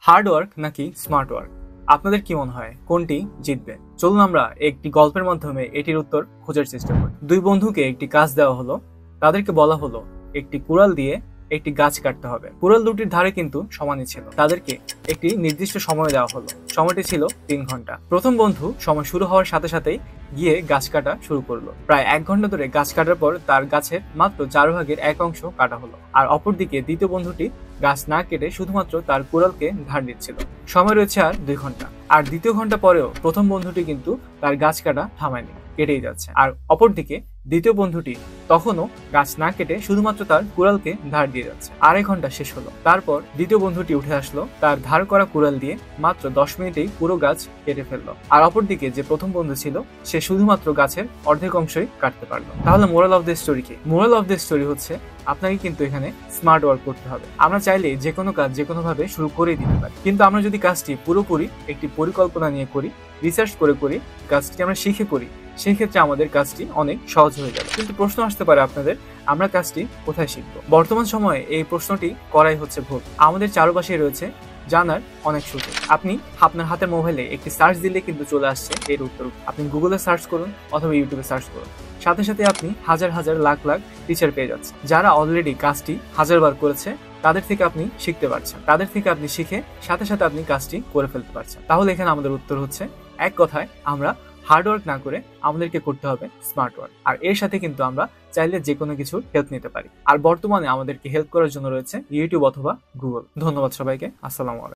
Hard work নাকি smart work? আপনাদের কি মনে হয় কোনটি জিতবে? চলুন আমরা একটি গল্পের মাধ্যমে এটির উত্তর খোঁজার চেষ্টা করি। দুই বন্ধুকে একটি কাজ দেওয়া হলো। তাদেরকে বলা হলো একটি কুড়াল দিয়ে একটি গাছ কাটতে হবে। কুড়াল দুটির ধারে কিন্তু সমানই ছিল। তাদেরকে একটি নির্দিষ্ট সময় দেওয়া হলো। সময়টি ছিল 3 ঘন্টা। প্রথম বন্ধু সময় শুরু হওয়ার সাথে সাথেই গিয়ে গাছ কাটা শুরু করলো। প্রায় 1 ঘন্টা ধরে গাছ কাটার পর তার গাছের মাত্র 4 ভাগের 1 অংশ কাটা হলো। আর অপরদিকে দ্বিতীয় বন্ধুটি গাছ না কেটে শুধুমাত্র তার কুড়ালকে ধার দিচ্ছিল। সময় রয়েছে আর 2 ঘন্টা। আর দ্বিতীয় ঘন্টা পরেও প্রথম বন্ধুটি কিন্তু তার গাছ কাটা থামায়নি, কেটেই যাচ্ছে। আর অপরদিকে দ্বিতীয় বন্ধুটি তখনও গাছ না কেটে শুধুমাত্র তার কুড়ালকে ধার দিয়ে যাচ্ছে। 2.5 ঘন্টা শেষ হলো। তারপর দ্বিতীয় বন্ধুটি উঠে আসলো, তার ধার করা কুড়াল দিয়ে মাত্র 10 মিনিটেই পুরো গাছ কেটে ফেললো। আর অপরদিকে যে প্রথম বন্ধু ছিল সে শুধুমাত্র গাছের অর্ধেক অংশই কাটতে পারলো। তাহলে মোরাল অফ দ্য স্টোরি কি? মোরাল অফ দ্য স্টোরি হচ্ছে আপনাকে কিন্তু এখানে স্মার্ট ওয়ার্ক করতে হবে। আমরা চাইলে যে কোনো কাজ যে কোনো ভাবে শুরু করে দিতে পারি, কিন্তু আমরা যদি কাজটি পুরোপুরি একটি পরিকল্পনা নিয়ে করি, রিসার্চ করে করি, কাজটি আমরা শিখে করি, সেই ক্ষেত্রে আমাদের কাজটি অনেক সহজ হয়ে যাবে। কিন্তু প্রশ্ন আসতে পারে আপনাদের, আমরা কাজটি কোথায় শিখবো? বর্তমান সময়ে এই প্রশ্নটি করাই হচ্ছে ভুল। আমাদের চারপাশে রয়েছে জানার অনেক সুযোগ। আপনি আপনার হাতের মোবাইলে একটি সার্চ দিলে কিন্তু চলে আসছে এর উত্তর। আপনি গুগলে সার্চ করুন অথবা ইউটিউবে সার্চ করুন, সাথে সাথে আপনি হাজার হাজার লাখ লাখ টিচার পেয়ে যাচ্ছেন যারা অলরেডি কাজটি 1000 বার করেছে। তাদের থেকে আপনি শিখতে পারছেন, তাদের থেকে আপনি শিখে সাথে সাথে আপনি কাজটি করে ফেলতে পারছেন। তাহলে এখানে আমাদের উত্তর হচ্ছে, এক কথায় আমরা হার্ড ওয়ার্ক না করে আমাদেরকে করতে হবে স্মার্ট ওয়ার্ক। আর এর সাথে কিন্তু আমরা চাইলে যে কোনো কিছু হেল্প নিতে পারি। আর বর্তমানে আমাদেরকে হেল্প করার জন্য রয়েছে ইউটিউব অথবা গুগল। ধন্যবাদ সবাইকে। আসসালামু আলাইকুম।